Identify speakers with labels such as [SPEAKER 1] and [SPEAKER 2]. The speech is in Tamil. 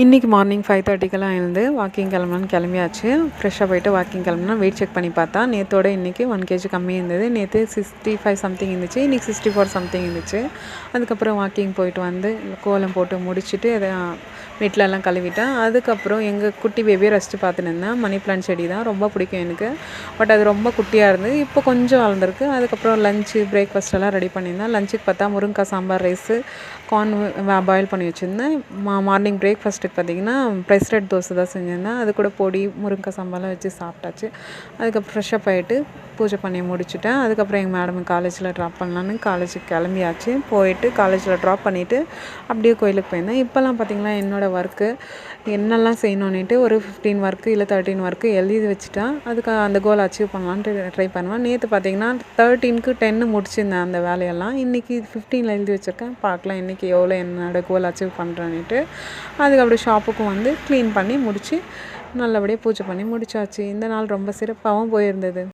[SPEAKER 1] இன்றைக்கி மார்னிங் 5:30க்கெல்லாம் எழுந்து வாக்கிங் கிளம்பலான்னு கிளம்பியாச்சு. ஃப்ரெஷ்ஷாக போயிட்டு வாக்கிங் கிளம்புனா வெயிட் செக் பண்ணி பார்த்தா நேற்றோட இன்றைக்கி 1 kg கம்மி இருந்தது. நேற்று 65 சம்திங் இருந்துச்சு, இன்றைக்கி 64 சம்திங் இருந்துச்சு. அதுக்கப்புறம் வாக்கிங் போயிட்டு வந்து கோலம் போட்டு முடிச்சுட்டு வீட்டிலலாம் கழுவிட்டேன். அதுக்கப்புறம் எங்கள் குட்டி பேபியை ரசித்து பார்த்துட்டு இருந்தேன். மணி பிளான்ட் செடி தான் ரொம்ப பிடிக்கும் எனக்கு. பட் அது ரொம்ப குட்டியாக இருந்தது, இப்போ கொஞ்சம் வளர்ந்துருக்கு. அதுக்கப்புறம் லஞ்சு பிரேக்ஃபாஸ்ட்டெல்லாம் ரெடி பண்ணியிருந்தேன். லஞ்சுக்கு பார்த்தா முருங்கைக்காய் சாம்பார் ரைஸு, கார்ன் பாயில் பண்ணி வச்சுருந்தேன். மார்னிங் பிரேக்ஃபாஸ்ட்டுக்கு பார்த்திங்கன்னா ப்ரெஸ்லெட் தோசை தான் செஞ்சுருந்தேன். அது கூட பொடி முருங்கைக்காய் சாம்பார்லாம் வச்சு சாப்பிட்டாச்சு. அதுக்கப்புறம் ஃப்ரெஷ்ஷப் ஆகிட்டு பூஜை பண்ணி முடிச்சுட்டேன். அதுக்கப்புறம் எங்கள் மேடம் காலேஜில் ட்ராப் பண்ணலான்னு காலேஜுக்கு கிளம்பியாச்சு. போயிட்டு காலேஜில் ட்ராப் பண்ணிவிட்டு அப்படியே கோயிலுக்கு போயிருந்தேன். இப்போல்லாம் பார்த்திங்கன்னா என்னோடய ஒர்க்கு என்னெல்லாம் செய்யணுன்னுட்டு ஒரு 15 ஒர்க்கு இல்லை 13 ஒர்க்கு எழுதி வச்சுட்டேன். அதுக்கு அந்த கோல் அச்சீவ் பண்ணலான்ட்டு ட்ரை பண்ணுவேன். நேற்று பார்த்திங்கன்னா 13க்கு 10 முடிச்சிருந்தேன் அந்த வேலையெல்லாம். இன்றைக்கி 15 எழுதி வச்சுருக்கேன். பார்க்கலாம் இன்றைக்கி எவ்வளோ என்னோடய கோல் அச்சீவ் பண்ணுறேன்னுட்டு. அதுக்கு அப்படியே ஷாப்புக்கும் வந்து க்ளீன் பண்ணி முடித்து நல்லபடியாக பூஜை பண்ணி முடிச்சாச்சு. இந்த நாள் ரொம்ப சிறப்பாகவும் போயிருந்தது.